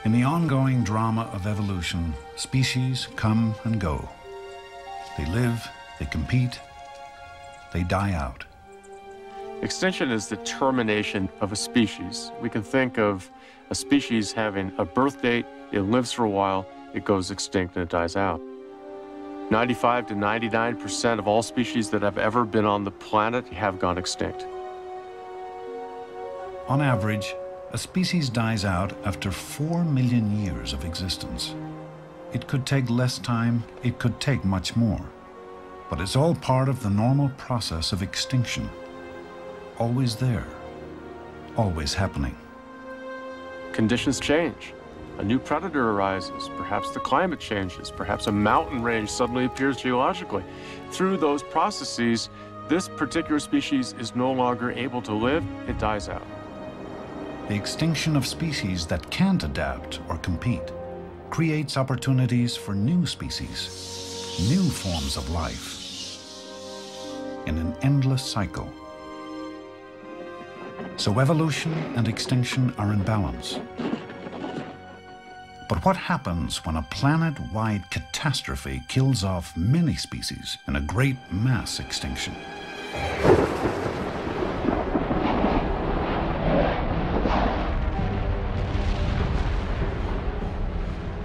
In the ongoing drama of evolution, species come and go. They live, they compete, they die out. Extinction is the termination of a species. We can think of a species having a birth date, it lives for a while, it goes extinct and it dies out. 95 to 99% of all species that have ever been on the planet have gone extinct. On average, a species dies out after 4 million years of existence. It could take less time, it could take much more. But it's all part of the normal process of extinction. Always there, always happening. Conditions change. A new predator arises. Perhaps the climate changes. Perhaps a mountain range suddenly appears geologically. Through those processes, this particular species is no longer able to live. It dies out. The extinction of species that can't adapt or compete creates opportunities for new species, new forms of life, in an endless cycle. So evolution and extinction are in balance. But what happens when a planet-wide catastrophe kills off many species in a great mass extinction?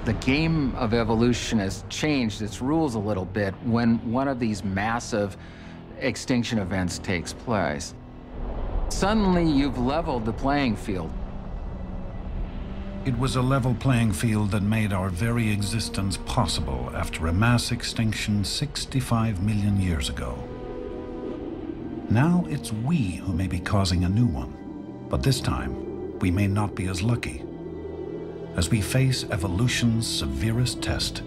The game of evolution has changed its rules a little bit when one of these massive extinction events takes place. Suddenly, you've leveled the playing field. It was a level playing field that made our very existence possible after a mass extinction 65 million years ago. Now it's we who may be causing a new one, but this time we may not be as lucky as we face evolution's severest test.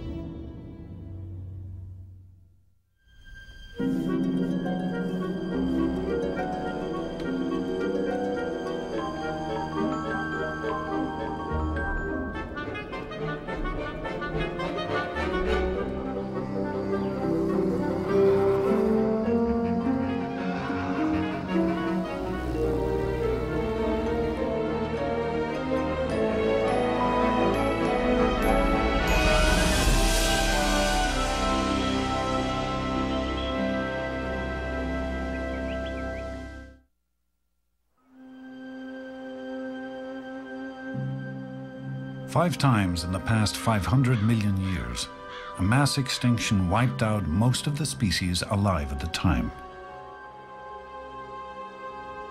Five times in the past 500 million years, a mass extinction wiped out most of the species alive at the time.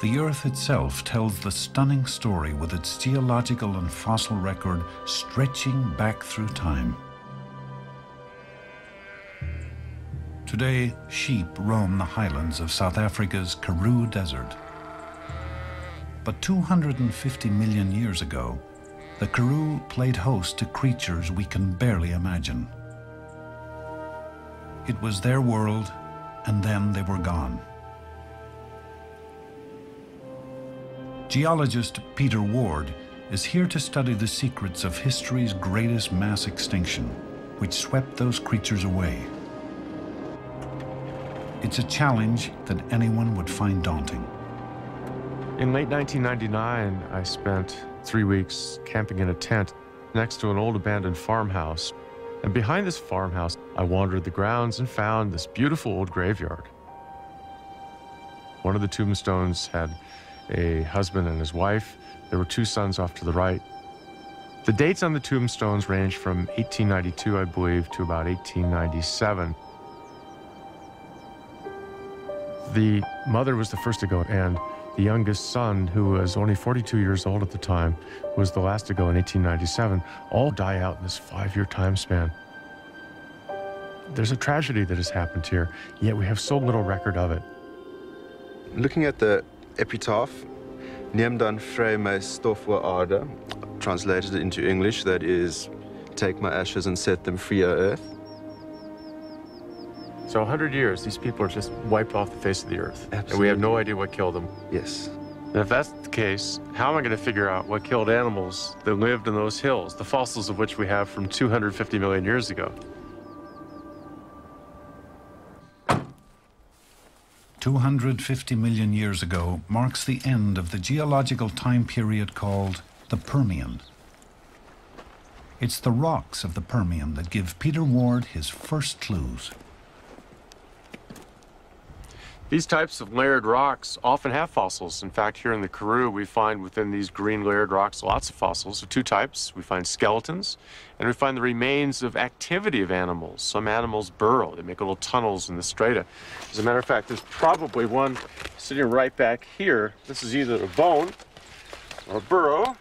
The Earth itself tells the stunning story with its geological and fossil record stretching back through time. Today, sheep roam the highlands of South Africa's Karoo Desert. But 250 million years ago, the Karoo played host to creatures we can barely imagine. It was their world, and then they were gone. Geologist Peter Ward is here to study the secrets of history's greatest mass extinction, which swept those creatures away. It's a challenge that anyone would find daunting. In late 1999, I spent 3 weeks camping in a tent next to an old abandoned farmhouse. And behind this farmhouse, I wandered the grounds and found this beautiful old graveyard. One of the tombstones had a husband and his wife. There were 2 sons off to the right. The dates on the tombstones range from 1892, I believe, to about 1897. The mother was the first to go, and the youngest son, who was only 42 years old at the time, was the last to go in 1897. All die out in this 5-year time span. There's a tragedy that has happened here, yet we have so little record of it. Looking at the epitaph, Neem dan vry my stof o aarde, translated into English, that is, take my ashes and set them free, O earth. So 100 years, these people are just wiped off the face of the earth. Absolutely. And we have no idea what killed them. Yes. And if that's the case, how am I going to figure out what killed animals that lived in those hills, the fossils of which we have from 250 million years ago? 250 million years ago marks the end of the geological time period called the Permian. It's the rocks of the Permian that give Peter Ward his first clues. These types of layered rocks often have fossils. In fact, here in the Karoo, we find within these green layered rocks lots of fossils of two types. We find skeletons, and we find the remains of activity of animals. Some animals burrow. They make little tunnels in the strata. As a matter of fact, there's probably one sitting right back here. This is either a bone or a burrow.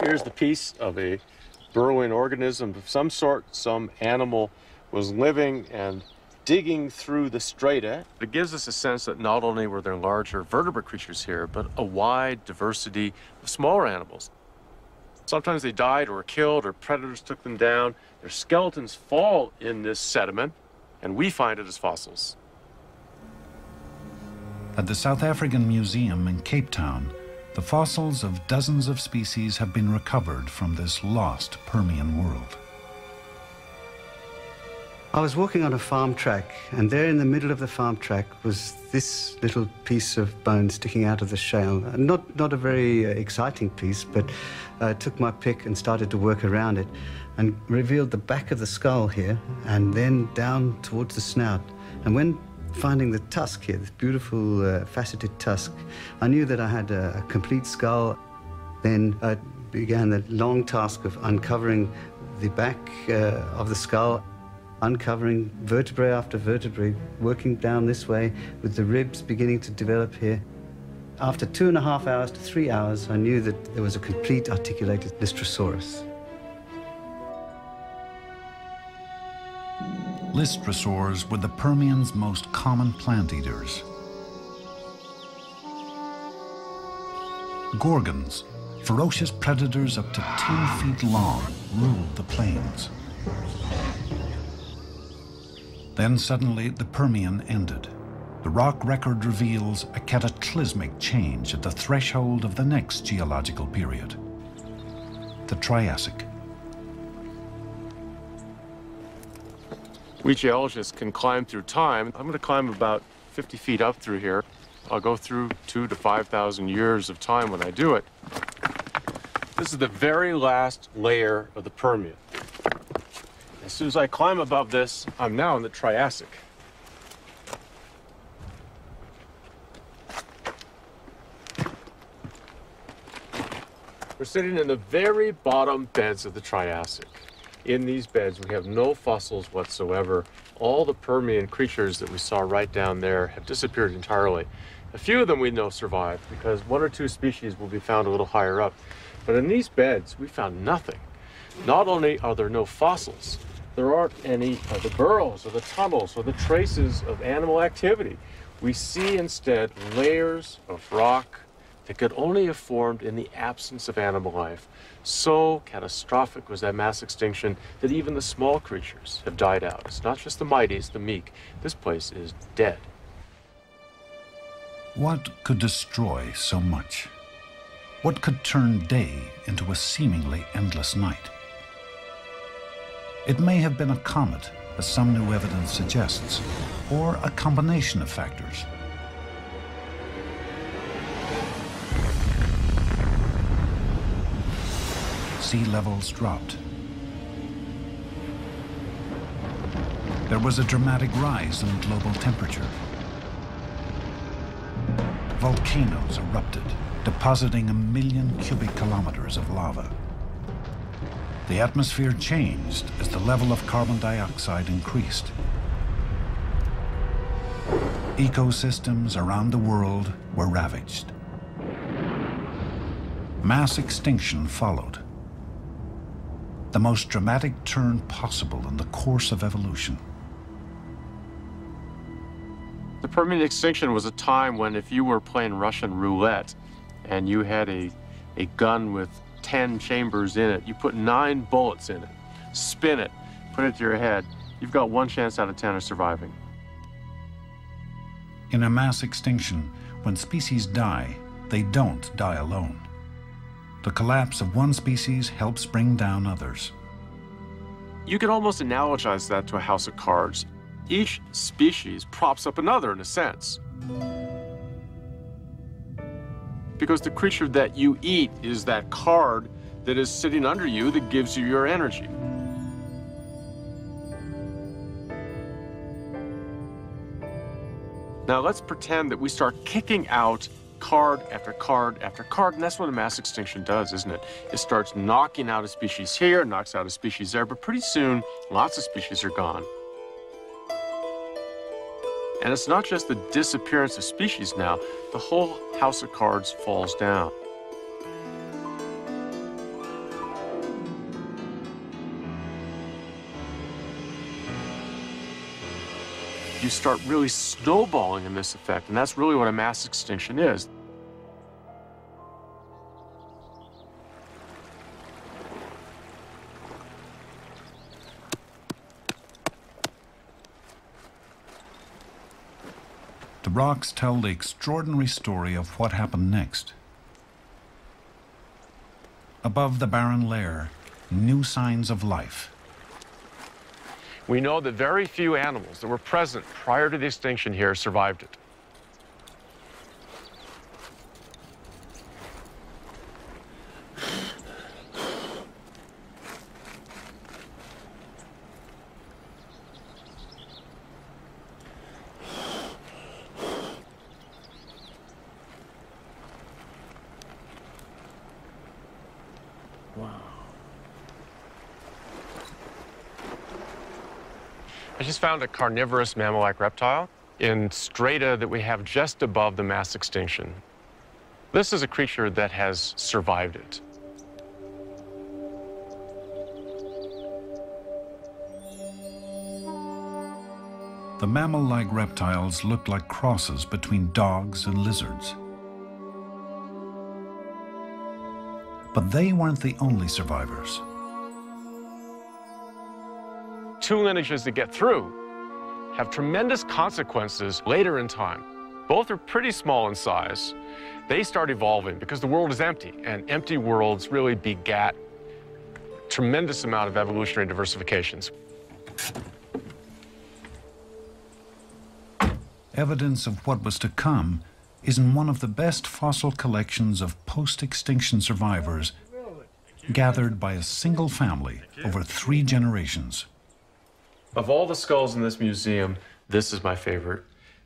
Here's the piece of a burrowing organism of some sort. Some animal was living and digging through the strata. It gives us a sense that not only were there larger vertebrate creatures here, but a wide diversity of smaller animals. Sometimes they died or were killed or predators took them down. Their skeletons fall in this sediment, and we find it as fossils. At the South African Museum in Cape Town, the fossils of dozens of species have been recovered from this lost Permian world. I was walking on a farm track, and there in the middle of the farm track was this little piece of bone sticking out of the shale. Not a very exciting piece, but I took my pick and started to work around it and revealed the back of the skull here and then down towards the snout. And when finding the tusk here, this beautiful faceted tusk, I knew that I had a complete skull. Then I began the long task of uncovering the back of the skull, uncovering vertebrae after vertebrae, working down this way with the ribs beginning to develop here. After 2.5 hours to 3 hours, I knew that there was a complete articulated Lystrosaurus. Lystrosaurs were the Permian's most common plant eaters. Gorgons, ferocious predators up to 10 feet long, ruled the plains. Then suddenly the Permian ended. The rock record reveals a cataclysmic change at the threshold of the next geological period, the Triassic. We geologists can climb through time. I'm going to climb about 50 feet up through here. I'll go through 2,000 to 5,000 years of time when I do it. This is the very last layer of the Permian. As soon as I climb above this, I'm now in the Triassic. We're sitting in the very bottom beds of the Triassic. In these beds, we have no fossils whatsoever. All the Permian creatures that we saw right down there have disappeared entirely. A few of them we know survived because 1 or 2 species will be found a little higher up. But in these beds, we found nothing. Not only are there no fossils, there aren't any of the burrows or the tunnels or the traces of animal activity. We see instead layers of rock that could only have formed in the absence of animal life. So catastrophic was that mass extinction that even the small creatures have died out. It's not just the mighty, it's the meek. This place is dead. What could destroy so much? What could turn day into a seemingly endless night? It may have been a comet, as some new evidence suggests, or a combination of factors. Sea levels dropped. There was a dramatic rise in global temperature. Volcanoes erupted, depositing 1 million cubic kilometers of lava. The atmosphere changed as the level of carbon dioxide increased. Ecosystems around the world were ravaged. Mass extinction followed. The most dramatic turn possible in the course of evolution. The Permanent Extinction was a time when if you were playing Russian roulette and you had a gun with 10 chambers in it, you put 9 bullets in it, spin it, put it to your head, you've got 1 chance out of 10 of surviving. In a mass extinction, when species die, they don't die alone. The collapse of one species helps bring down others. You could almost analogize that to a house of cards. Each species props up another in a sense. Because the creature that you eat is that card that is sitting under you that gives you your energy. Now let's pretend that we start kicking out card after card after card, and that's what a mass extinction does, isn't it? It starts knocking out a species here, knocks out a species there, but pretty soon, lots of species are gone. And it's not just the disappearance of species now, the whole house of cards falls down. You start really snowballing in this effect, and that's really what a mass extinction is. The rocks tell the extraordinary story of what happened next. Above the barren layer, new signs of life. We know that very few animals that were present prior to the extinction here survived it. I just found a carnivorous mammal-like reptile in strata that we have just above the mass extinction. This is a creature that has survived it. The mammal-like reptiles looked like crosses between dogs and lizards. But they weren't the only survivors. Two lineages that get through have tremendous consequences later in time. Both are pretty small in size. They start evolving because the world is empty, and empty worlds really begat a tremendous amount of evolutionary diversifications. Evidence of what was to come is in one of the best fossil collections of post-extinction survivors gathered by a single family over 3 generations. Of all the skulls in this museum, this is my favorite.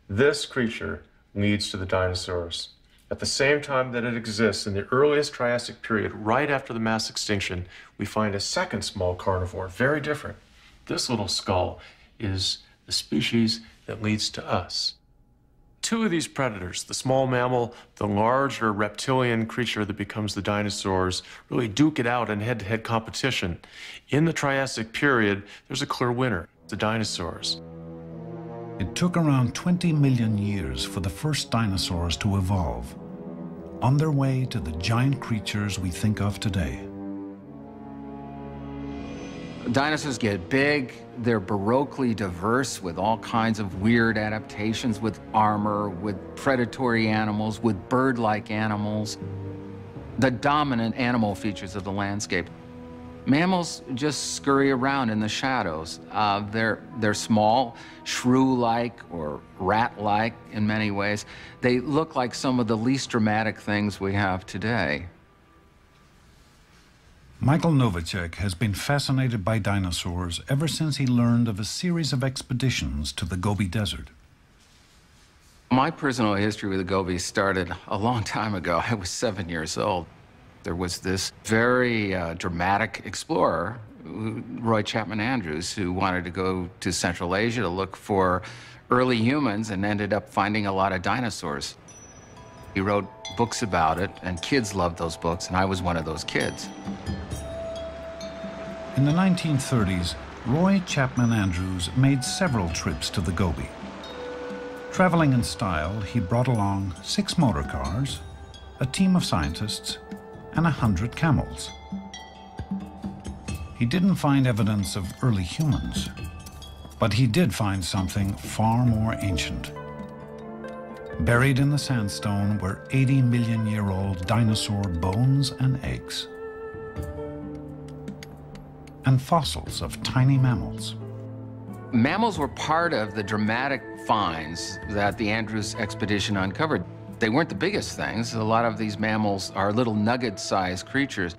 This creature leads to the dinosaurs. At the same time that it exists in the earliest Triassic period, right after the mass extinction, we find a second small carnivore, very different. This little skull is the species that leads to us. Two of these predators, the small mammal, the larger reptilian creature that becomes the dinosaurs, really duke it out in head-to-head competition. In the Triassic period, there's a clear winner, the dinosaurs. It took around 20 million years for the first dinosaurs to evolve, on their way to the giant creatures we think of today. Dinosaurs get big, they're baroquely diverse with all kinds of weird adaptations, with armor, with predatory animals, with bird-like animals, the dominant animal features of the landscape. Mammals just scurry around in the shadows. They're small, shrew-like or rat-like in many ways. They look like some of the least dramatic things we have today. Michael Novacek has been fascinated by dinosaurs ever since he learned of a series of expeditions to the Gobi Desert. My personal history with the Gobi started a long time ago. I was 7 years old. There was this very dramatic explorer, Chapman Andrews, who wanted to go to Central Asia to look for early humans and ended up finding a lot of dinosaurs. He wrote books about it, and kids loved those books, and I was one of those kids. In the 1930s, Roy Chapman Andrews made several trips to the Gobi. Traveling in style, he brought along 6 motor cars, a team of scientists, and 100 camels. He didn't find evidence of early humans, but he did find something far more ancient. Buried in the sandstone were 80-million-year-old dinosaur bones and eggs, and fossils of tiny mammals. Mammals were part of the dramatic finds that the Andrews expedition uncovered. They weren't the biggest things. A lot of these mammals are little nugget-sized creatures.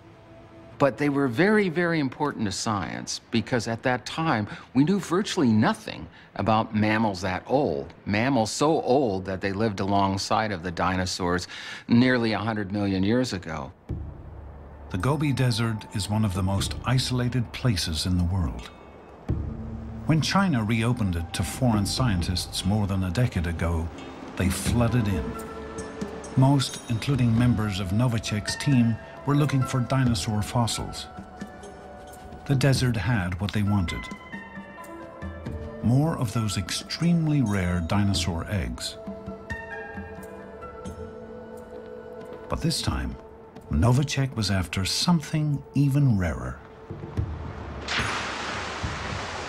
But they were very, very important to science because at that time, we knew virtually nothing about mammals that old. Mammals so old that they lived alongside of the dinosaurs nearly 100 million years ago. The Gobi Desert is one of the most isolated places in the world. When China reopened it to foreign scientists more than a decade ago, they flooded in. Most, including members of Novacek's team, were looking for dinosaur fossils. The desert had what they wanted. More of those extremely rare dinosaur eggs. But this time, Novacek was after something even rarer.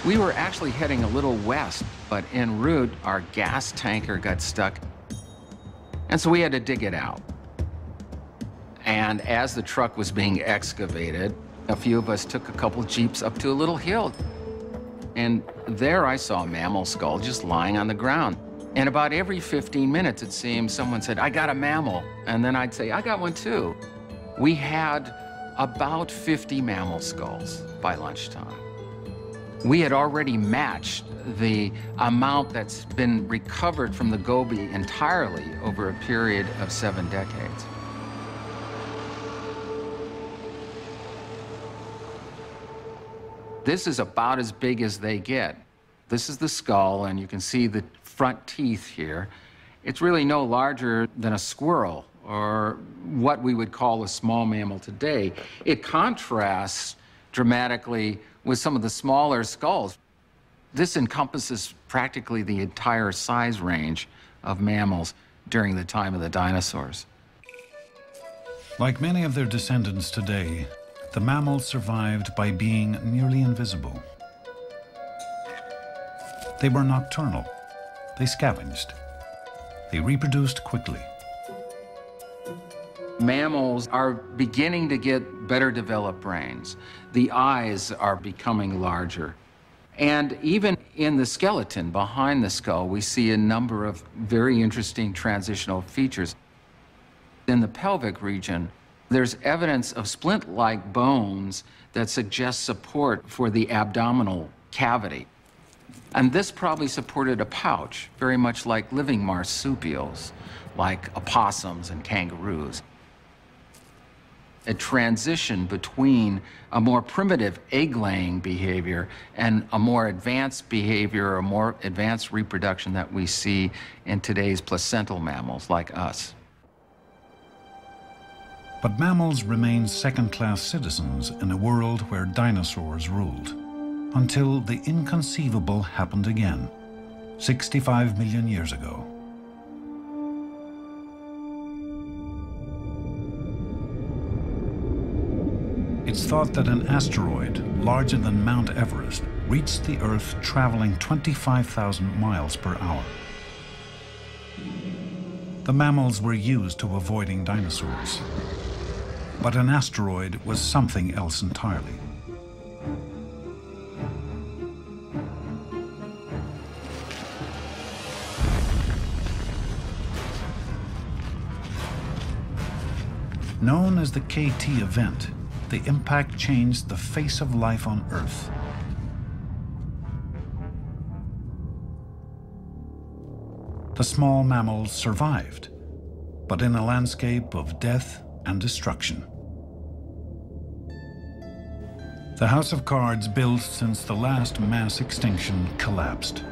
We were actually heading a little west, but en route, our gas tanker got stuck, and so we had to dig it out. And as the truck was being excavated, a few of us took a couple jeeps up to a little hill. And there I saw a mammal skull just lying on the ground. And about every 15 minutes, it seemed, someone said, "I got a mammal." And then I'd say, "I got one too." We had about 50 mammal skulls by lunchtime. We had already matched the amount that's been recovered from the Gobi entirely over a period of 7 decades. This is about as big as they get. This is the skull, and you can see the front teeth here. It's really no larger than a squirrel, or what we would call a small mammal today. It contrasts dramatically with some of the smaller skulls. This encompasses practically the entire size range of mammals during the time of the dinosaurs. Like many of their descendants today, the mammals survived by being nearly invisible. They were nocturnal. They scavenged. They reproduced quickly. Mammals are beginning to get better developed brains. The eyes are becoming larger. And even in the skeleton behind the skull, we see a number of very interesting transitional features. In the pelvic region, there's evidence of splint-like bones that suggest support for the abdominal cavity. And this probably supported a pouch, very much like living marsupials, like opossums and kangaroos. A transition between a more primitive egg-laying behavior and a more advanced behavior or more advanced reproduction that we see in today's placental mammals like us. But mammals remained second-class citizens in a world where dinosaurs ruled, until the inconceivable happened again, 65 million years ago. It's thought that an asteroid larger than Mount Everest reached the Earth traveling 25,000 miles per hour. The mammals were used to avoiding dinosaurs. But an asteroid was something else entirely. Known as the KT event, the impact changed the face of life on Earth. The small mammals survived, but in a landscape of death and destruction. The house of cards built since the last mass extinction collapsed.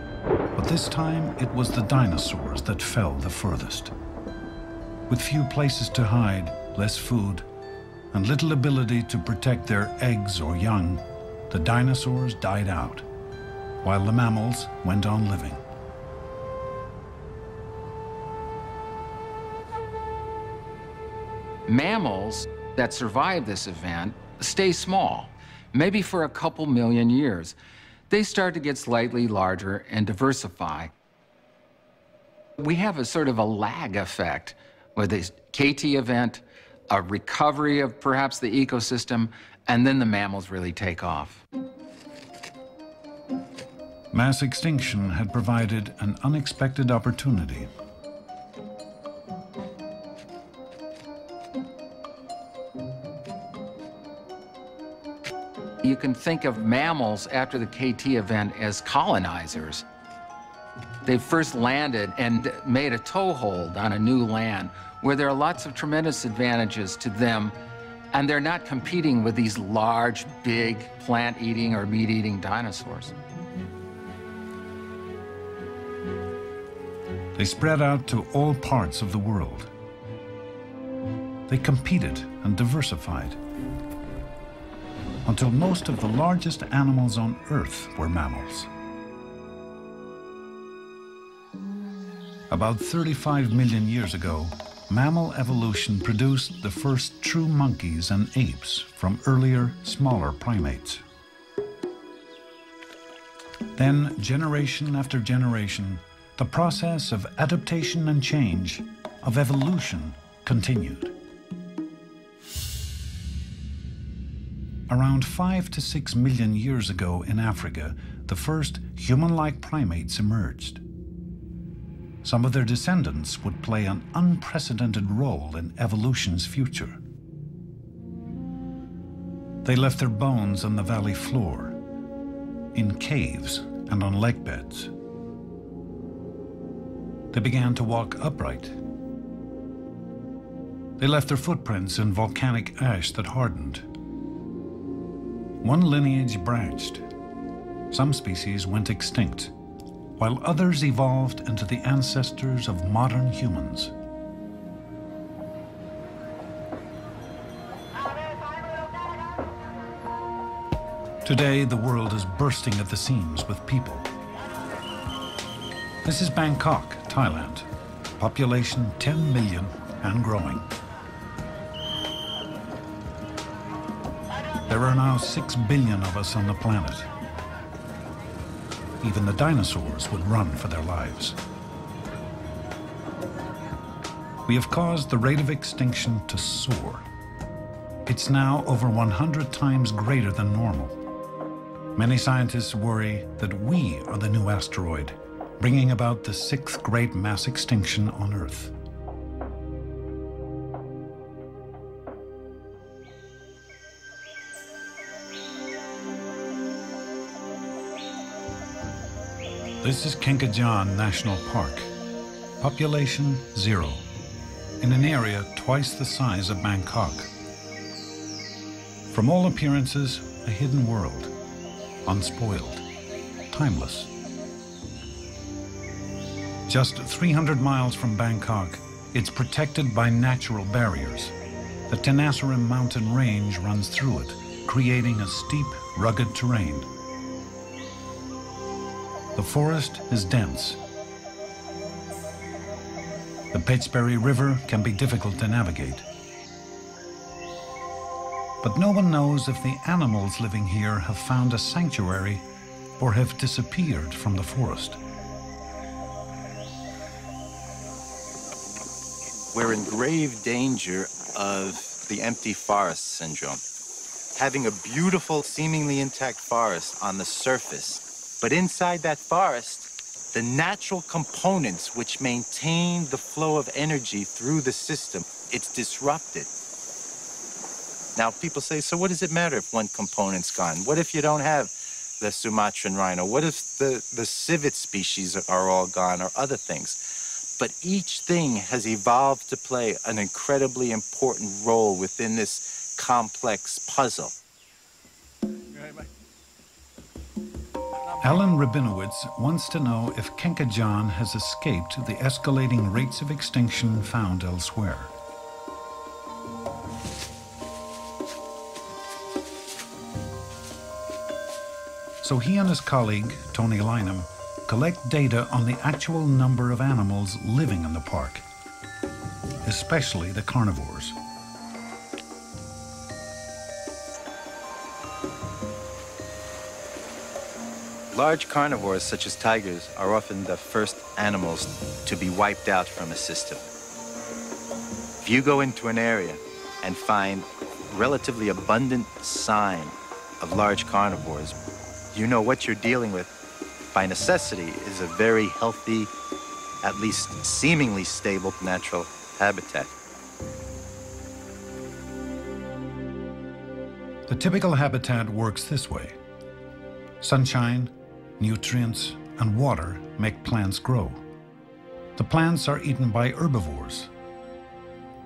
But this time, it was the dinosaurs that fell the furthest. With few places to hide, less food, and little ability to protect their eggs or young, the dinosaurs died out, while the mammals went on living. Mammals that survive this event stay small, maybe for a couple million years. They start to get slightly larger and diversify. We have a sort of a lag effect with this KT event, a recovery of perhaps the ecosystem, and then the mammals really take off. Mass extinction had provided an unexpected opportunity. you can think of mammals after the KT event as colonizers. They first landed and made a toehold on a new land where there are lots of tremendous advantages to them, and they're not competing with these large, big, plant-eating or meat-eating dinosaurs. They spread out to all parts of the world. They competed and diversified until most of the largest animals on Earth were mammals. About 35 million years ago, mammal evolution produced the first true monkeys and apes from earlier, smaller primates. Then, generation after generation, the process of adaptation and change, of evolution, continued. Around 5 to 6 million years ago in Africa, the first human-like primates emerged. Some of their descendants would play an unprecedented role in evolution's future. They left their bones on the valley floor, in caves and on lake beds. They began to walk upright. They left their footprints in volcanic ash that hardened. One lineage branched. Some species went extinct, while others evolved into the ancestors of modern humans. Today, the world is bursting at the seams with people. This is Bangkok, Thailand. Population 10 million and growing. There are now 6 billion of us on the planet. Even the dinosaurs would run for their lives. We have caused the rate of extinction to soar. It's now over 100 times greater than normal. Many scientists worry that we are the new asteroid, bringing about the 6th great mass extinction on Earth. This is Kinkajon National Park. Population 0, in an area twice the size of Bangkok. From all appearances, a hidden world, unspoiled, timeless. Just 300 miles from Bangkok, it's protected by natural barriers. The Tenasserim mountain range runs through it, creating a steep, rugged terrain. The forest is dense. The Petsberry River can be difficult to navigate. But no one knows if the animals living here have found a sanctuary or have disappeared from the forest. We're in grave danger of the empty forest syndrome. Having a beautiful, seemingly intact forest on the surface, but inside that forest, the natural components which maintain the flow of energy through the system, it's disrupted. Now, people say, so what does it matter if one component's gone? What if you don't have the Sumatran rhino? What if the civet species are all gone, or other things? But each thing has evolved to play an incredibly important role within this complex puzzle. Alan Rabinowitz wants to know if Kinkajon has escaped the escalating rates of extinction found elsewhere. So he and his colleague, Tony Lynham, collect data on the actual number of animals living in the park, especially the carnivores. Large carnivores, such as tigers, are often the first animals to be wiped out from a system. If you go into an area and find relatively abundant sign of large carnivores, you know what you're dealing with, by necessity, is a very healthy, at least seemingly stable natural habitat. The The typical habitat works this way. Sunshine, nutrients, and water make plants grow. The plants are eaten by herbivores,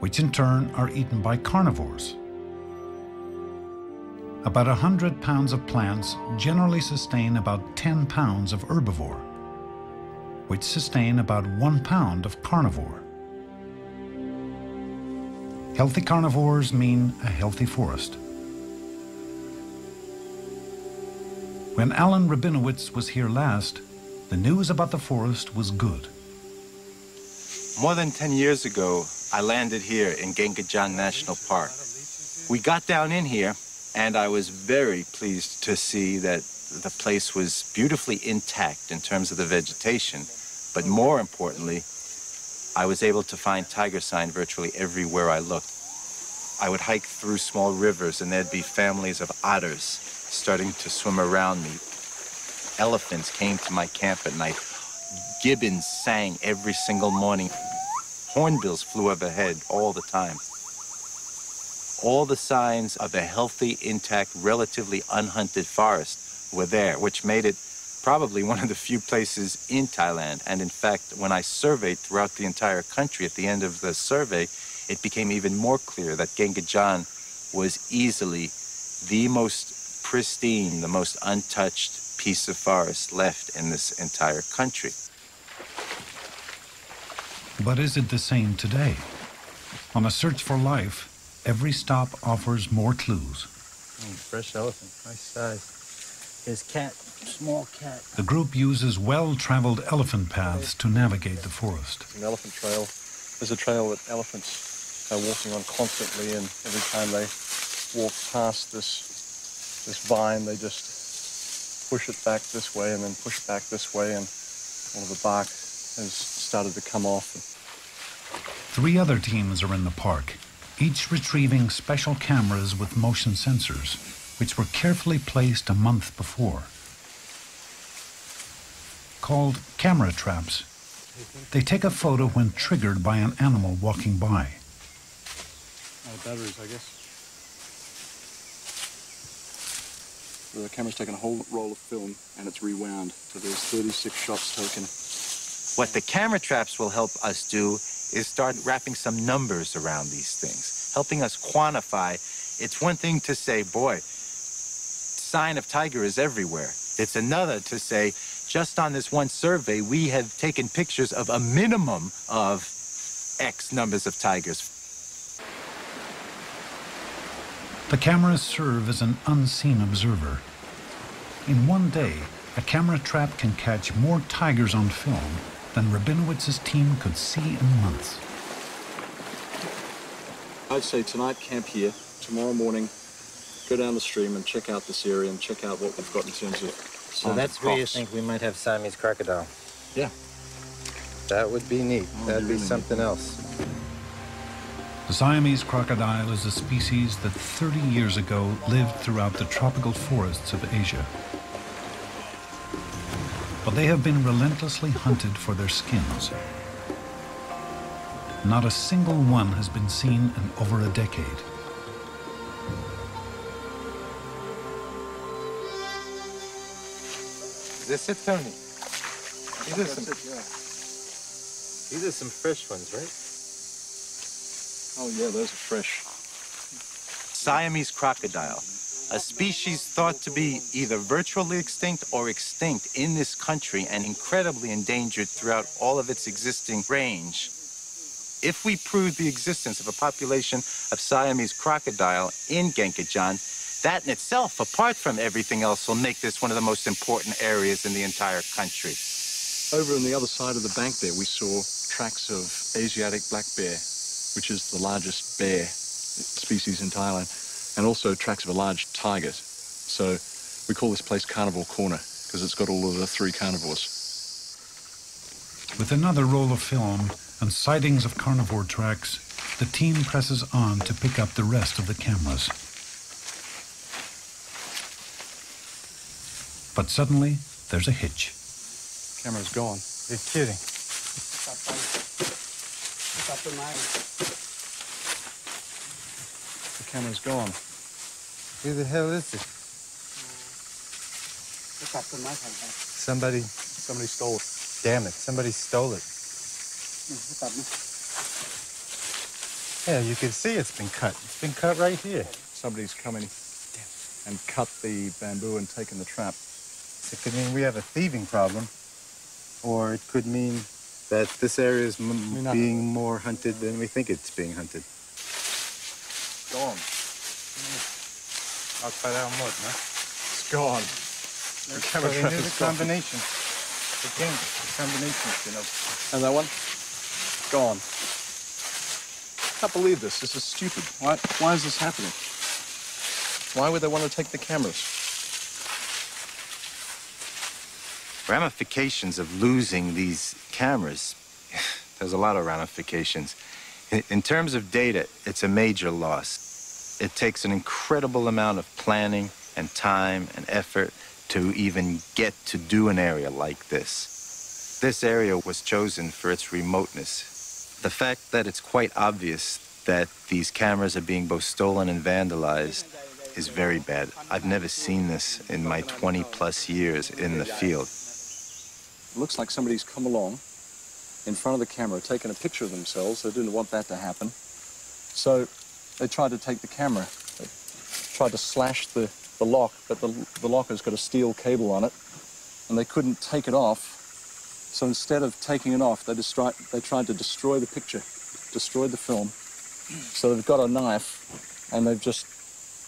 which in turn are eaten by carnivores. About 100 pounds of plants generally sustain about 10 pounds of herbivore, which sustain about 1 pound of carnivore. Healthy carnivores mean a healthy forest. When Alan Rabinowitz was here last, the news about the forest was good. More than 10 years ago, I landed here in Kinkajon National Park. We got down in here, and I was very pleased to see that the place was beautifully intact in terms of the vegetation, but more importantly, I was able to find tiger sign virtually everywhere I looked. I would hike through small rivers, and there'd be families of otters starting to swim around me. Elephants came to my camp at night. Gibbons sang every single morning. Hornbills flew overhead all the time. All the signs of a healthy, intact, relatively unhunted forest were there, which made it probably one of the few places in Thailand. And in fact, when I surveyed throughout the entire country at the end of the survey, it became even more clear that Kinkajon was easily the most pristine, the most untouched piece of forest left in this entire country. But is it the same today? On a search for life, every stop offers more clues. Fresh elephant, nice size. His cat, small cat. The group uses well-traveled elephant paths to navigate the forest. An elephant trail is a trail that elephants are walking on constantly, and every time they walk past this vine, they just push it back this way and then push back this way, and all of the bark has started to come off. 3 other teams are in the park, each retrieving special cameras with motion sensors, which were carefully placed a month before. Called camera traps, they take a photo when triggered by an animal walking by. Batteries, I guess. The camera's taken a whole roll of film and it's rewound, so there's 36 shots taken. What the camera traps will help us do is start wrapping some numbers around these things, helping us quantify. It's one thing to say, boy, sign of tiger is everywhere. It's another to say, just on this one survey, we have taken pictures of a minimum of X numbers of tigers. The cameras serve as an unseen observer. In one day, a camera trap can catch more tigers on film than Rabinowitz's team could see in months. I'd say tonight camp here, tomorrow morning go down the stream and check out this area and check out what we've got in terms of So that's where you think we might have Siamese crocodile? Yeah. That would be neat. That'd be something else. The Siamese crocodile is a species that 30 years ago lived throughout the tropical forests of Asia. But they have been relentlessly hunted for their skins. Not a single one has been seen in over a decade. Is this it, Tony? These are some fresh ones, right? Oh yeah, those are fresh. Siamese crocodile, a species thought to be either virtually extinct or extinct in this country and incredibly endangered throughout all of its existing range. If we prove the existence of a population of Siamese crocodile in Kinkajon, that in itself, apart from everything else, will make this one of the most important areas in the entire country. Over on the other side of the bank there, we saw tracks of Asiatic black bear, which is the largest bear species in Thailand, and also tracks of a large tiger. So we call this place Carnival Corner because it's got all of the 3 carnivores. With another roll of film and sightings of carnivore tracks, the team presses on to pick up the rest of the cameras. But suddenly, there's a hitch. Camera's gone. You're kidding. The camera's gone. Who the hell is this? Somebody stole it. Damn it, somebody stole it. Yeah, you can see it's been cut. It's been cut right here. Somebody's come in and cut the bamboo and taken the trap. It could mean we have a thieving problem, or it could mean that this area is being more hunted than we think it's being hunted. Gone. It's gone. The camera trap is the combination. Again, the combination, you know. And that one? Gone. I can't believe this. This is stupid. Why is this happening? Why would they want to take the cameras? Ramifications of losing these cameras, there's a lot of ramifications. In terms of data, it's a major loss. It takes an incredible amount of planning and time and effort to even get to do an area like this. This area was chosen for its remoteness. The fact that it's quite obvious that these cameras are being both stolen and vandalized is very bad. I've never seen this in my 20-plus years in the field. It looks like somebody's come along in front of the camera, taken a picture of themselves. They didn't want that to happen. So they tried to take the camera. They tried to slash the lock, but the locker's got a steel cable on it, and they couldn't take it off. So instead of taking it off, they tried to destroy the picture, destroy the film. So they've got a knife, and they've just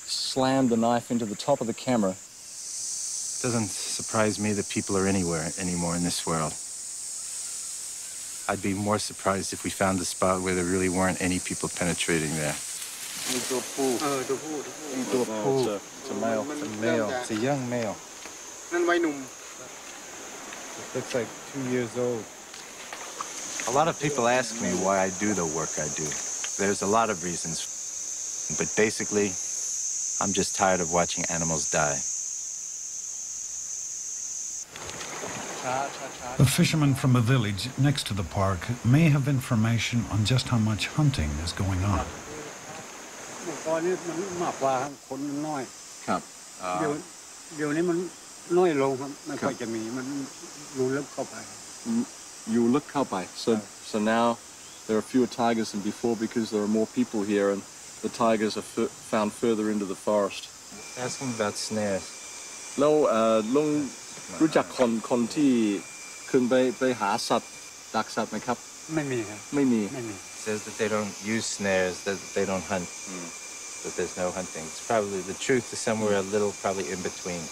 slammed the knife into the top of the camera. It doesn't surprise me that people are anywhere anymore in this world. I'd be more surprised if we found a spot where there really weren't any people penetrating there. It's a male. It's a male. It's a young male. It looks like 2 years old. A lot of people ask me why I do the work I do. There's a lot of reasons, but basically, I'm just tired of watching animals die. The fishermen from a village next to the park may have information on just how much hunting is going on. So now there are fewer tigers than before because there are more people here, and the tigers are found further into the forest. Asking about snares. แล้วลุงรู้จักคนที่ขึ้นไปหาสัตว์ดักสัตว์ไหมครับ ไม่มี Says that they don't use snares, that they don't hunt, that there's no hunting. It's probably the truth is somewhere a little probably in between.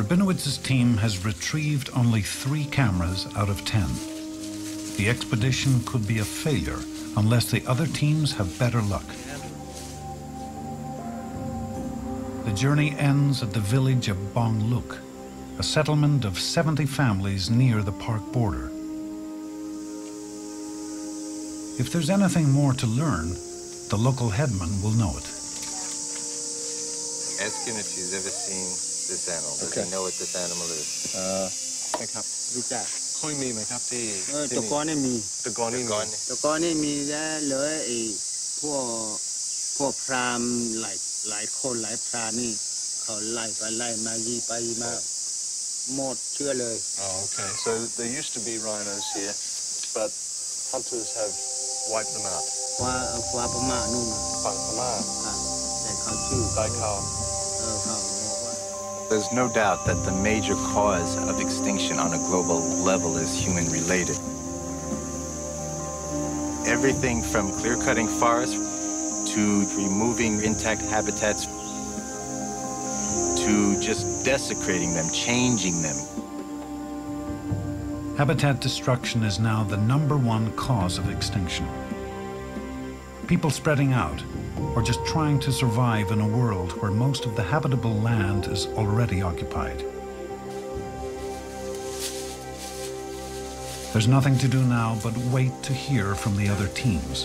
Rabinowitz's team has retrieved only 3 cameras out of 10. The expedition could be a failure unless the other teams have better luck. The journey ends at the village of Bongluk, a settlement of 70 families near the park border. If there's anything more to learn, the local headman will know it. Ask him if he's ever seen this animal. Does he know what this animal is? ครับรู้จักค่อยมีไหมครับที่ ตะกอนนี่มี ตะกอนนี่ ตะกอนนี่มีแล้วเหลือไอ้พวกพราหมณ์หลายคนหลายพรานนี่เขาไล่ไปไล่มายีไปยีมาหมดเชื่อเลย Oh, okay. So there used to be rhinos here, but hunters have wiped them out. ฟ้าพม่านู่น ฝั่งพม่า แต่เขาชื่อ ได้ข่าว เขาบอกว่า There's no doubt that the major cause of extinction on a global level is human-related. Everything from clear-cutting forests to removing intact habitats to just desecrating them, changing them. Habitat destruction is now the #1 cause of extinction. People spreading out, or just trying to survive in a world where most of the habitable land is already occupied. There's nothing to do now but wait to hear from the other teams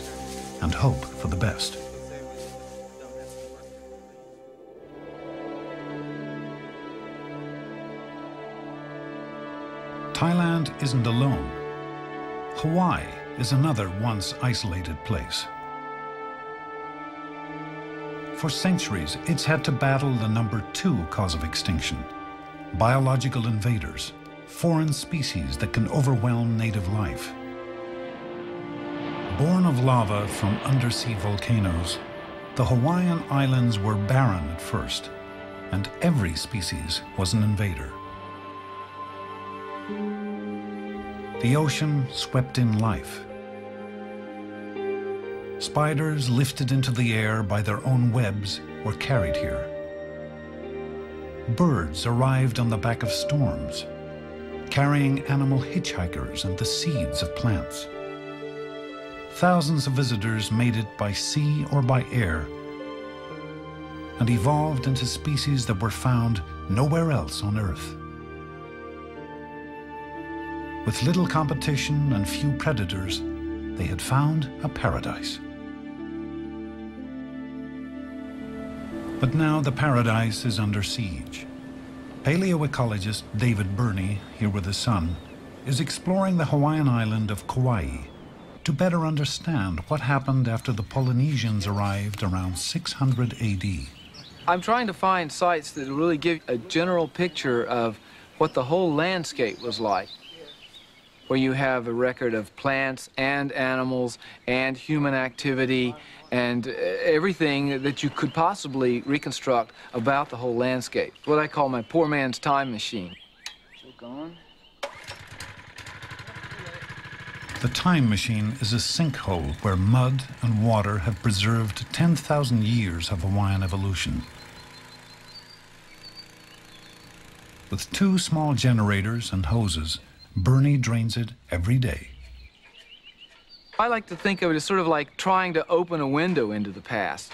and hope for the best. Thailand isn't alone. Hawaii is another once isolated place. For centuries, it's had to battle the number 2 cause of extinction: biological invaders, foreign species that can overwhelm native life. Born of lava from undersea volcanoes, the Hawaiian Islands were barren at first, and every species was an invader. The ocean swept in life. Spiders lifted into the air by their own webs were carried here. Birds arrived on the back of storms, carrying animal hitchhikers and the seeds of plants. Thousands of visitors made it by sea or by air and evolved into species that were found nowhere else on Earth. With little competition and few predators, they had found a paradise. But now the paradise is under siege. Paleoecologist David Burney, here with his son, is exploring the Hawaiian island of Kauai to better understand what happened after the Polynesians arrived around 600 AD. I'm trying to find sites that really give a general picture of what the whole landscape was like, where you have a record of plants and animals and human activity and everything that you could possibly reconstruct about the whole landscape. What I call my poor man's time machine. Still going? The time machine is a sinkhole where mud and water have preserved 10,000 years of Hawaiian evolution. With 2 small generators and hoses, Burney drains it every day. I like to think of it as sort of like trying to open a window into the past,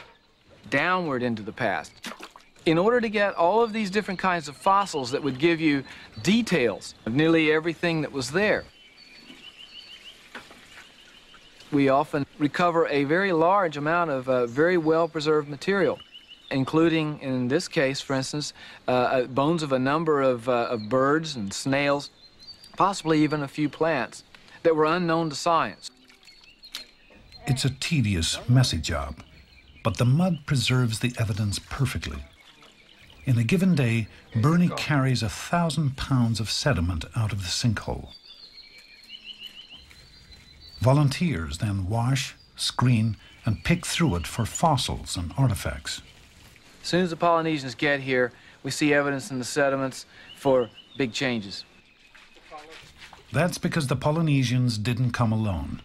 downward into the past. In order to get all of these different kinds of fossils that would give you details of nearly everything that was there, we often recover a very large amount of very well-preserved material, including, in this case, for instance, bones of a number of birds and snails, possibly even a few plants that were unknown to science. It's a tedious, messy job, but the mud preserves the evidence perfectly. In a given day, Burney carries 1,000 pounds of sediment out of the sinkhole. Volunteers then wash, screen, and pick through it for fossils and artifacts. As soon as the Polynesians get here, we see evidence in the sediments for big changes. That's because the Polynesians didn't come alone.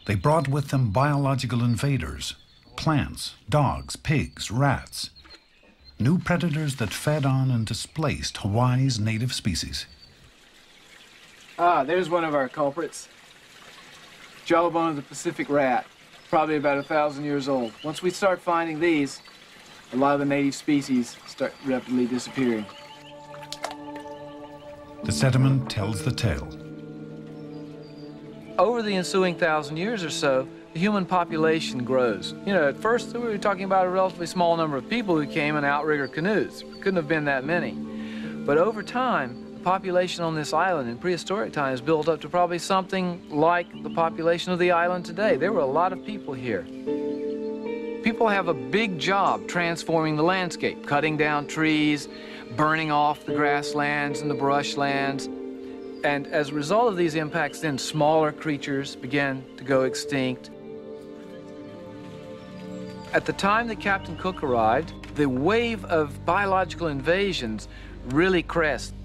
They brought with them biological invaders, plants, dogs, pigs, rats, new predators that fed on and displaced Hawaii's native species. Ah, there's one of our culprits. Jawbone of the Pacific rat, probably about 1,000 years old. Once we start finding these, a lot of the native species start rapidly disappearing. The sediment tells the tale. Over the ensuing 1,000 years or so, the human population grows. You know, at first we were talking about a relatively small number of people who came in outrigger canoes. Couldn't have been that many. But over time, the population on this island in prehistoric times built up to probably something like the population of the island today. There were a lot of people here. People have a big job transforming the landscape, cutting down trees, burning off the grasslands and the brushlands. And as a result of these impacts, then smaller creatures began to go extinct. At the time that Captain Cook arrived, the wave of biological invasions really crested.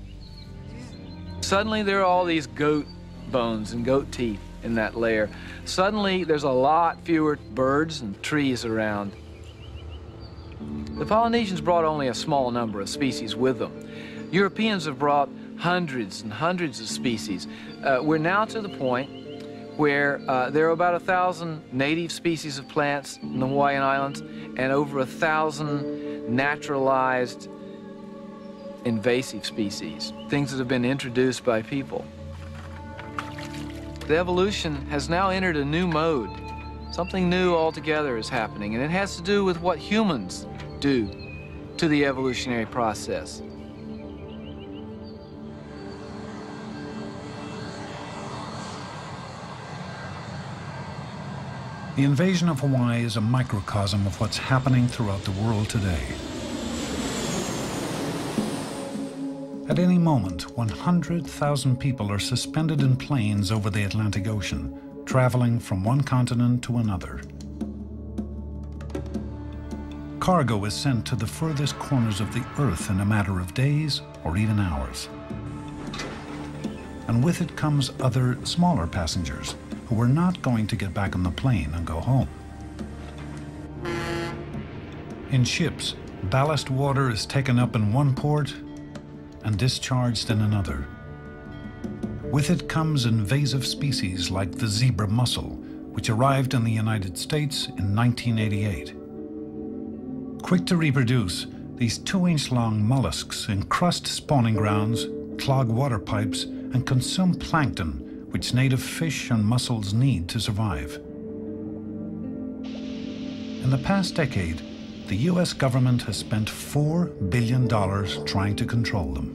Suddenly there are all these goat bones and goat teeth in that layer. Suddenly there's a lot fewer birds and trees around. The Polynesians brought only a small number of species with them. Europeans have brought hundreds and hundreds of species. We're now to the point where there are about 1,000 native species of plants in the Hawaiian Islands and over 1,000 naturalized invasive species, things that have been introduced by people. The evolution has now entered a new mode. Something new altogether is happening, and it has to do with what humans do to the evolutionary process. The invasion of Hawaii is a microcosm of what's happening throughout the world today. At any moment, 100,000 people are suspended in planes over the Atlantic Ocean, traveling from one continent to another. Cargo is sent to the furthest corners of the Earth in a matter of days or even hours. And with it comes other, smaller passengers who are not going to get back on the plane and go home. In ships, ballast water is taken up in one port and discharged in another. With it comes invasive species like the Zebra Mussel, which arrived in the United States in 1988. Quick to reproduce, these 2-inch-long mollusks encrust spawning grounds, clog water pipes, and consume plankton, which native fish and mussels need to survive. In the past decade, the US government has spent $4 billion trying to control them.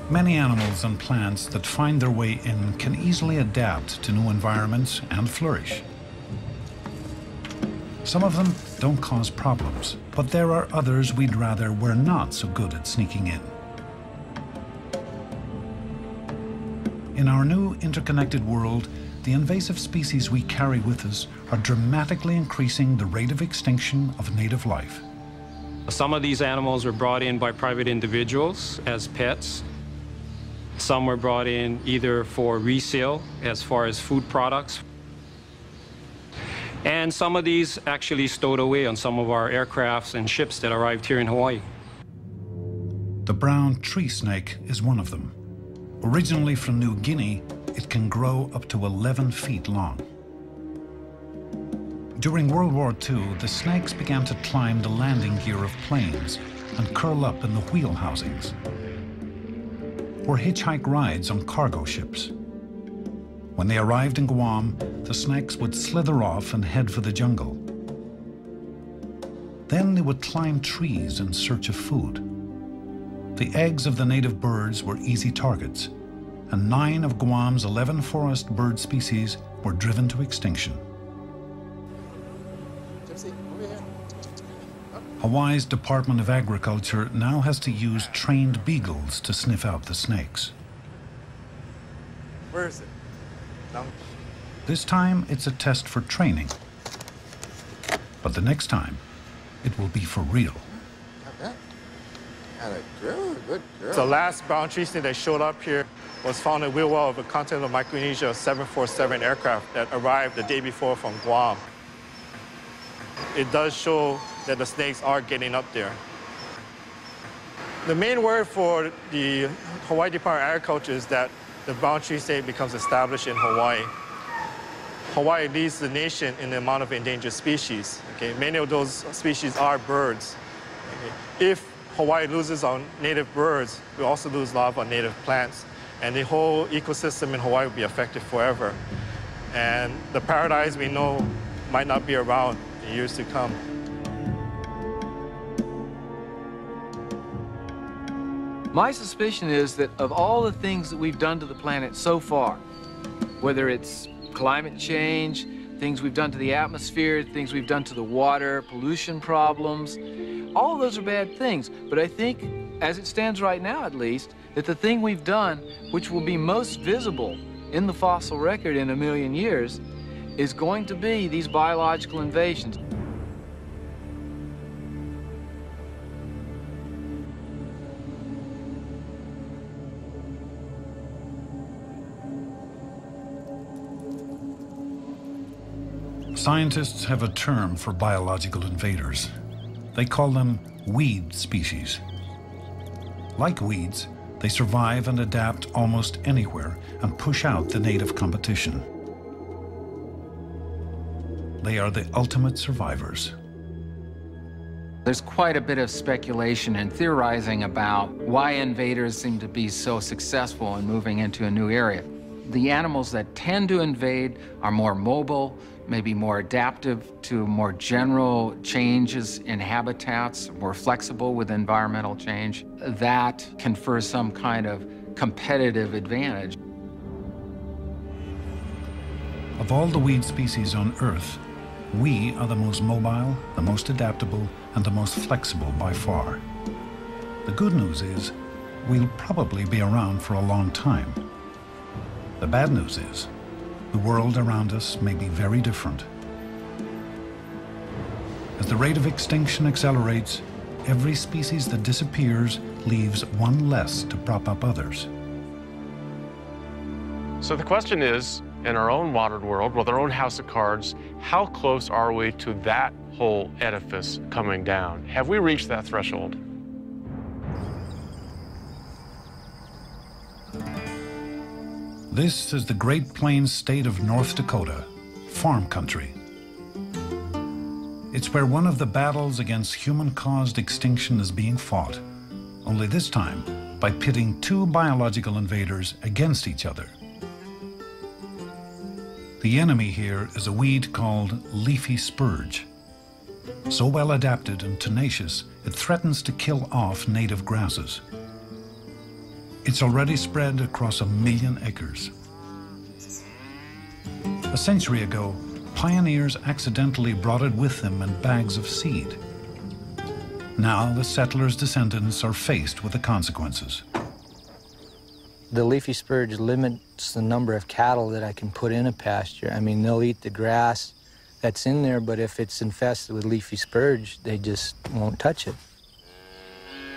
Many animals and plants that find their way in can easily adapt to new environments and flourish. Some of them don't cause problems, but there are others we'd rather were not so good at sneaking in. In our new interconnected world, the invasive species we carry with us are dramatically increasing the rate of extinction of native life. Some of these animals were brought in by private individuals as pets. Some were brought in either for resale as far as food products. And some of these actually stowed away on some of our aircrafts and ships that arrived here in Hawaii. The brown tree snake is one of them. Originally from New Guinea, it can grow up to 11 feet long. During World War II, the snakes began to climb the landing gear of planes and curl up in the wheel housings, or hitchhike rides on cargo ships. When they arrived in Guam, the snakes would slither off and head for the jungle. Then they would climb trees in search of food. The eggs of the native birds were easy targets, and 9 of Guam's 11 forest bird species were driven to extinction. Hawaii's Department of Agriculture now has to use trained beagles to sniff out the snakes. Where is it? Down. This time, it's a test for training. But the next time, it will be for real. Good girl. The last brown tree snake that showed up here was found in the wheel well of a continental Micronesia 747 aircraft that arrived the day before from Guam. It does show that the snakes are getting up there. The main word for the Hawaii Department of Agriculture is that the brown tree snake becomes established in Hawaii. Hawaii leads the nation in the amount of endangered species. Okay? Many of those species are birds. Okay? If Hawaii loses our native birds, we also lose a lot of our native plants. And the whole ecosystem in Hawaii will be affected forever. And the paradise we know might not be around in years to come. My suspicion is that of all the things that we've done to the planet so far, whether it's climate change, things we've done to the atmosphere, things we've done to the water, pollution problems, all of those are bad things. But I think, as it stands right now at least, that the thing we've done, which will be most visible in the fossil record in 1 million years, is going to be these biological invasions. Scientists have a term for biological invaders. They call them weed species. Like weeds, they survive and adapt almost anywhere and push out the native competition. They are the ultimate survivors. There's quite a bit of speculation and theorizing about why invaders seem to be so successful in moving into a new area. The animals that tend to invade are more mobile, maybe more adaptive to more general changes in habitats, more flexible with environmental change. That confers some kind of competitive advantage. Of all the weed species on Earth, we are the most mobile, the most adaptable, and the most flexible by far. The good news is, we'll probably be around for a long time. The bad news is, the world around us may be very different. As the rate of extinction accelerates, every species that disappears leaves one less to prop up others. So the question is, in our own modern world, with our own house of cards, how close are we to that whole edifice coming down? Have we reached that threshold? This is the Great Plains state of North Dakota, farm country. It's where one of the battles against human-caused extinction is being fought, only this time by pitting two biological invaders against each other. The enemy here is a weed called Leafy Spurge. So well adapted and tenacious, it threatens to kill off native grasses. It's already spread across 1 million acres. A century ago, pioneers accidentally brought it with them in bags of seed. Now the settlers' descendants are faced with the consequences. The leafy spurge limits the number of cattle that I can put in a pasture. I mean, they'll eat the grass that's in there, but if it's infested with leafy spurge, they just won't touch it.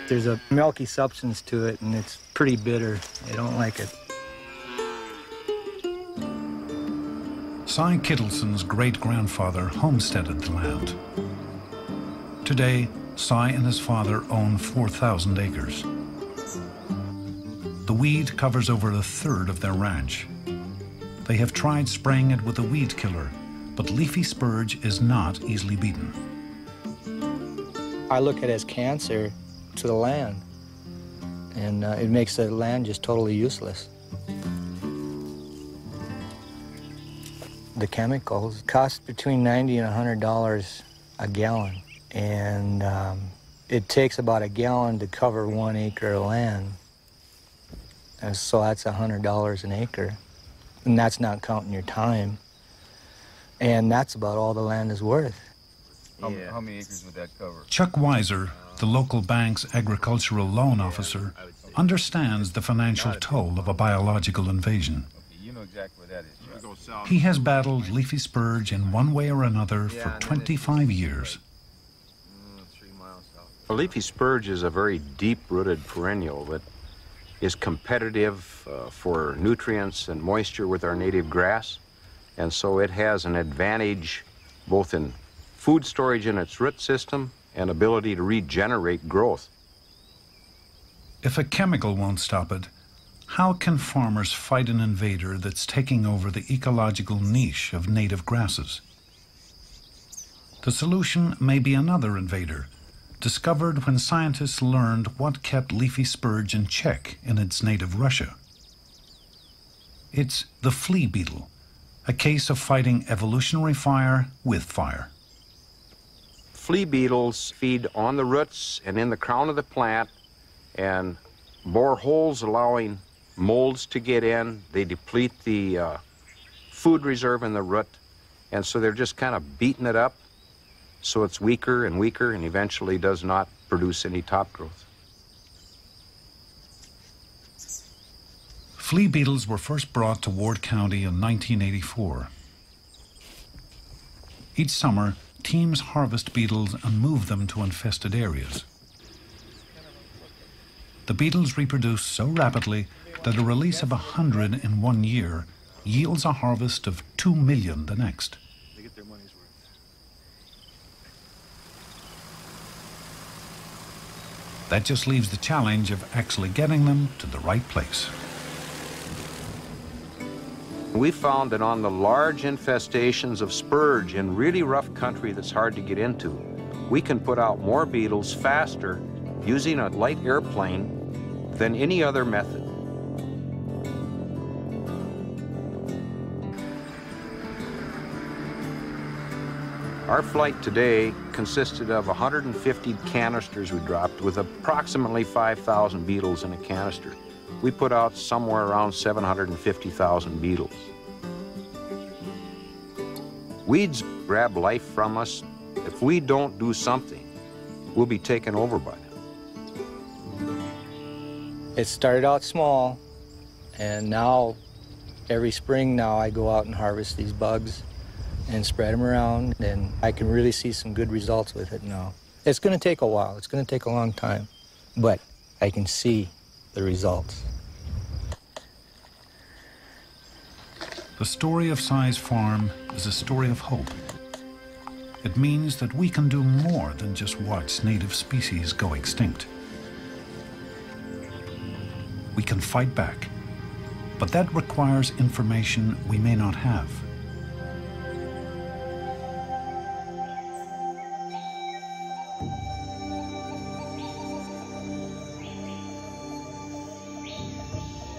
There's a milky substance to it, and it's pretty bitter. They don't like it. Cy Kittleson's great-grandfather homesteaded the land. Today, Cy and his father own 4,000 acres. The weed covers over 1/3 of their ranch. They have tried spraying it with a weed killer, but leafy spurge is not easily beaten. I look at it as cancer to the land, and it makes the land just totally useless. The chemicals cost between $90 and $100 a gallon, and it takes about a gallon to cover 1 acre of land. And so that's $100 an acre, and that's not counting your time. And that's about all the land is worth. How many acres would that cover? Chuck Weiser, the local bank's agricultural loan officer, understands the financial toll of a biological invasion. You know exactly what that is. He has battled leafy spurge in one way or another for 25 years. A leafy spurge is a very deep-rooted perennial that is competitive for nutrients and moisture with our native grass, and so it has an advantage both in food storage in its root system and ability to regenerate growth. If a chemical won't stop it, how can farmers fight an invader that's taking over the ecological niche of native grasses? The solution may be another invader, discovered when scientists learned what kept leafy spurge in check in its native Russia. It's the flea beetle, a case of fighting evolutionary fire with fire. Flea beetles feed on the roots and in the crown of the plant and bore holes allowing molds to get in. They deplete the food reserve in the root, and so they're just kind of beating it up so it's weaker and weaker and eventually does not produce any top growth. Flea beetles were first brought to Ward County in 1984. Each summer, teams harvest beetles and move them to infested areas. The beetles reproduce so rapidly that a release of 100 in 1 year yields a harvest of 2 million the next. They get their money's worth. That just leaves the challenge of actually getting them to the right place. We found that on the large infestations of spurge in really rough country that's hard to get into, we can put out more beetles faster using a light airplane than any other method. Our flight today consisted of 150 canisters we dropped with approximately 5,000 beetles in a canister. We put out somewhere around 750,000 beetles. Weeds grab life from us. If we don't do something, we'll be taken over by them. It started out small, and now every spring now I go out and harvest these bugs and spread them around, and I can really see some good results with it now. It's going to take a while. It's going to take a long time, but I can see the results. The story of Si's farm is a story of hope. It means that we can do more than just watch native species go extinct. We can fight back, but that requires information we may not have.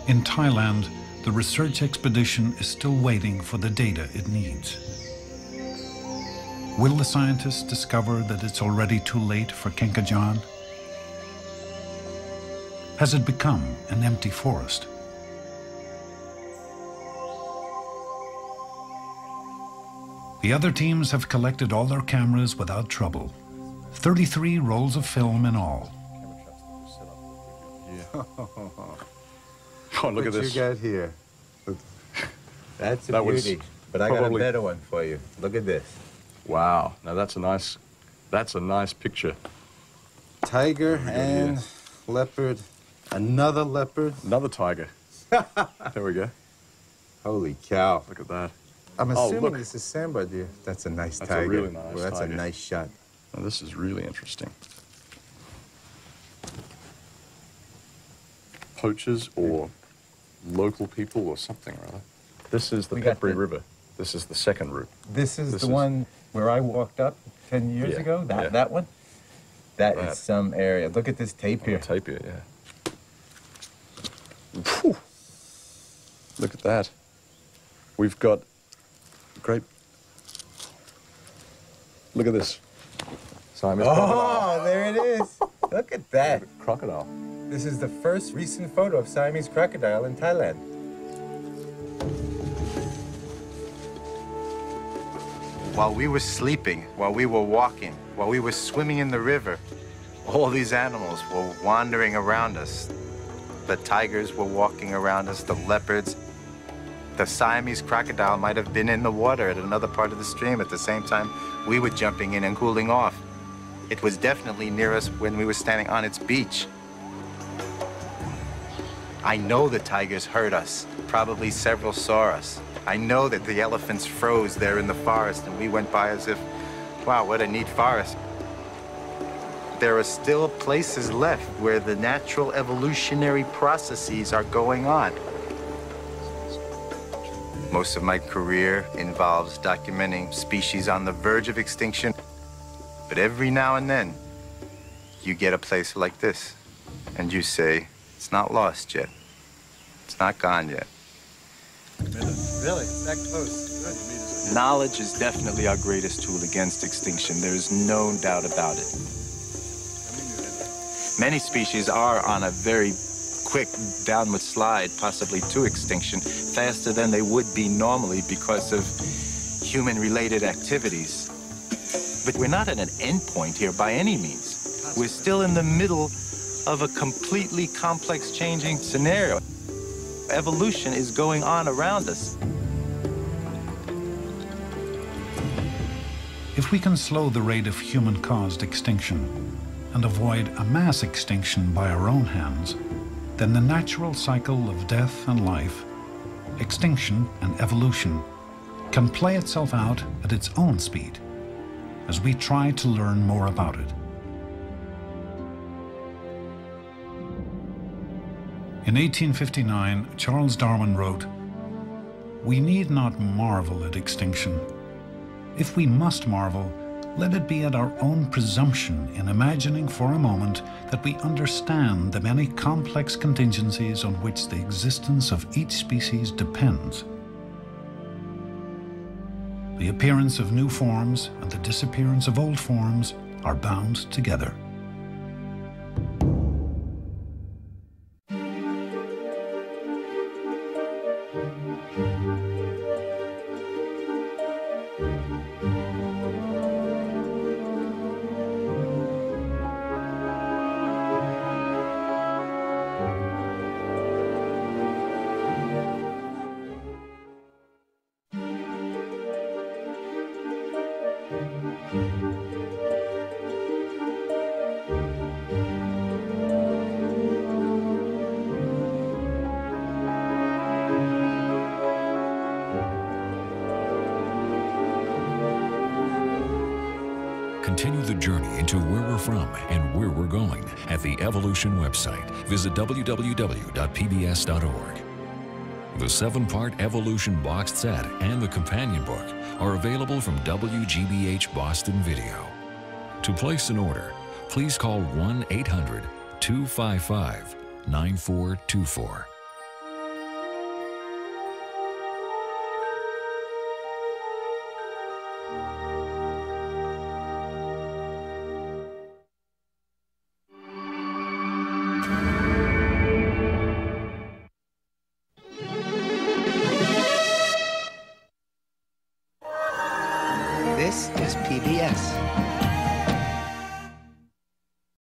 In Thailand, the research expedition is still waiting for the data it needs. Will the scientists discover that it's already too late for Kinkajon? Has it become an empty forest? The other teams have collected all their cameras without trouble. 33 rolls of film in all. Oh, look at this. What you got here? That's a That was beauty. But I got a probably- better one for you. Look at this. Wow. Now that's a nice picture. Tiger and leopard. Another leopard. Another tiger. There we go. Holy cow. Look at that. I'm Oh, assuming look. this is sambar deer. That's a nice That's tiger. a really nice Well, that's tiger. a nice shot. Now, this is really interesting. Poachers or local people or something or other. This is the We got Peppery the- River. This is the second route. This is the one where I walked up 10 years Yeah, ago. yeah. That one? That That. is some area. Look at this tape here. Tape here, yeah. Whew. Look at that. We've got great. Look at this. Siamese crocodile. Oh, there it is. Look at that. Crocodile. This is the first recent photo of Siamese crocodile in Thailand. While we were sleeping, while we were walking, while we were swimming in the river, all these animals were wandering around us. The tigers were walking around us, the leopards. The Siamese crocodile might have been in the water at another part of the stream at the same time we were jumping in and cooling off. It was definitely near us when we were standing on its beach. I know the tigers heard us. Probably several saw us. I know that the elephants froze there in the forest and we went by as if, wow, what a neat forest. There are still places left where the natural evolutionary processes are going on. Most of my career involves documenting species on the verge of extinction. But every now and then, you get a place like this, and you say, it's not lost yet. It's not gone yet. Really? That close? Knowledge is definitely our greatest tool against extinction. There's no doubt about it. Many species are on a very quick downward slide, possibly to extinction, faster than they would be normally because of human-related activities. But we're not at an end point here by any means. We're still in the middle of a completely complex changing scenario. Evolution is going on around us. If we can slow the rate of human-caused extinction and avoid a mass extinction by our own hands, then the natural cycle of death and life, extinction and evolution, can play itself out at its own speed as we try to learn more about it. In 1859, Charles Darwin wrote, "We need not marvel at extinction. If we must marvel, let it be at our own presumption in imagining for a moment that we understand the many complex contingencies on which the existence of each species depends. The appearance of new forms and the disappearance of old forms are bound together." Continue the journey into where we're from and where we're going at the Evolution website. Visit www.pbs.org. The 7-part Evolution boxed set and the companion book are available from WGBH Boston Video. To place an order, please call 1-800-255-9424. This is PBS.